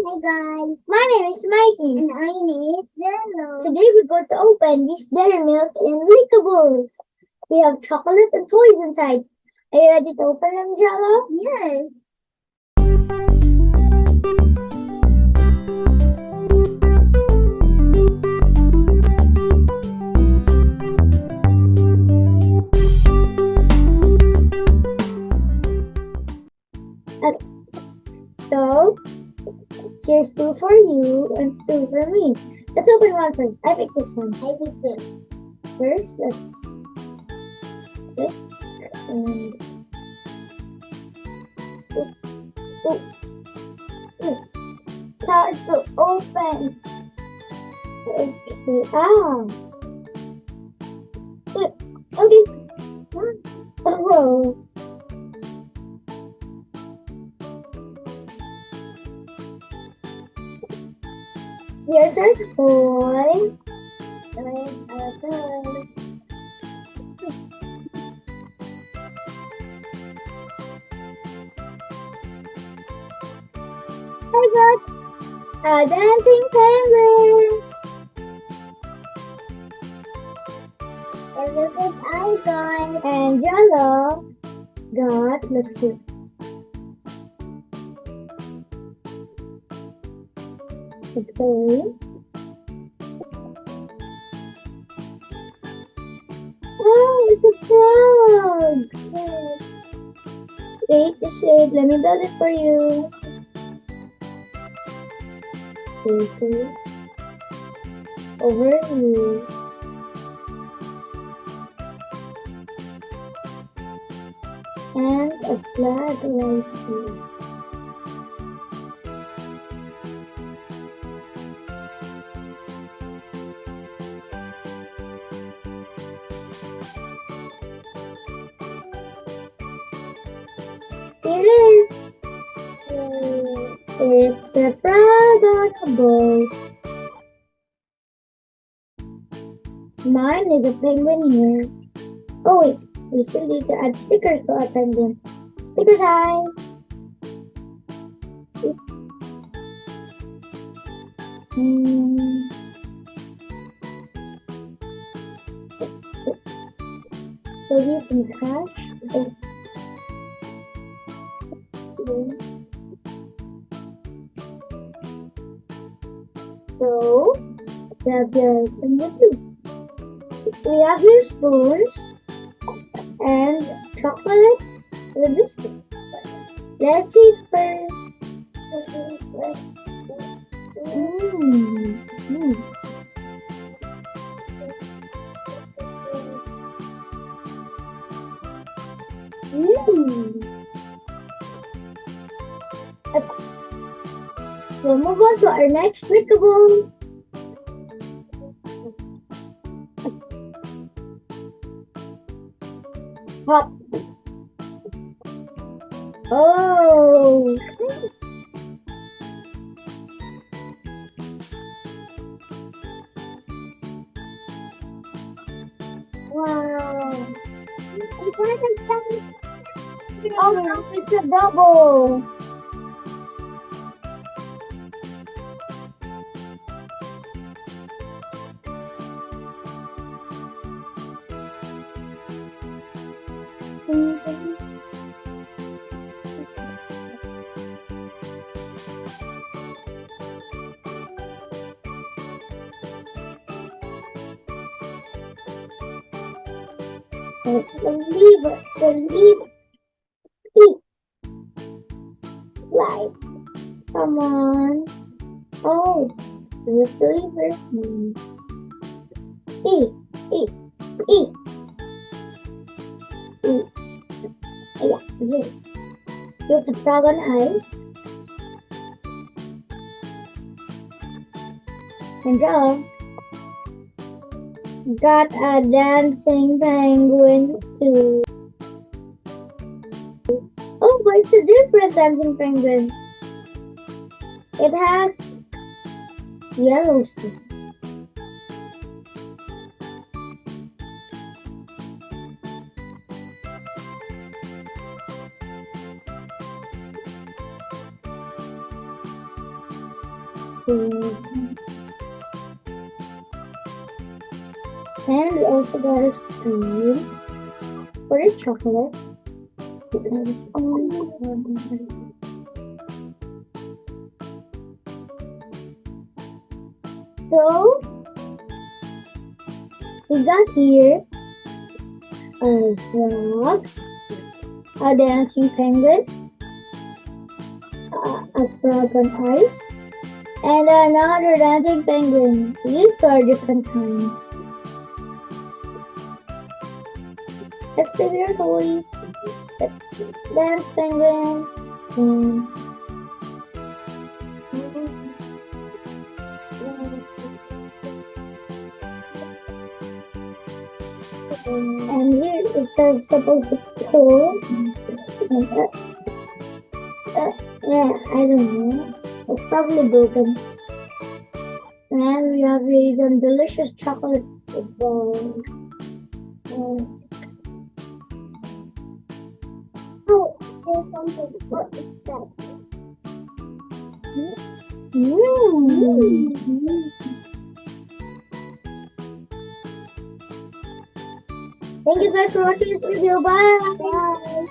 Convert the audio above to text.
Hi guys. My name is Mikey. And I name is Zello. Today we're going to open these dairy milk and lickables. We have chocolate and toys inside. Are you ready to open them, Jello? Yes. Okay. So, here's two for you and two for me. Let's open one first. I pick this one. I pick this. First, let's click and it's hard to open. Okay. Okay. Oh. Here's our toy. I got a dancing penguin. And look what I got. And Jello got, let's see. Okay. Oh, it's a frog. Wait, just wait. Let me build it for you. Okay. Over here. And a flag right here. Here it is. It's a frog on a boat. Mine is a penguin here. Oh wait, we still need to add stickers to our penguin. Sticker time. So here's some cash. So, we have your number 2. We have your spoons and chocolate with biscuits. Let's eat first. We'll move on to our next lickable. Hop. Oh. Wow. Oh, it's a double. It's the lever. Slide. Come on. Oh, here's the lever. E. Yeah, Z. It's a frog on ice. And Rob got a dancing penguin too. Oh, but it's a different dancing penguin. It has yellow stripes. good. And we also got a spoon for the chocolate. And a spoon. So we got here a frog, a dancing penguin, a frog on ice, and another dancing penguin. These are different kinds. Let's play with our toys. Let's dance, penguin. Dance. And here is supposed to pull. Yeah, I don't know. It's probably broken. And we have some delicious chocolate balls. Yes. Oh, there's something. What is that? Thank you guys for watching this video. Bye. Bye.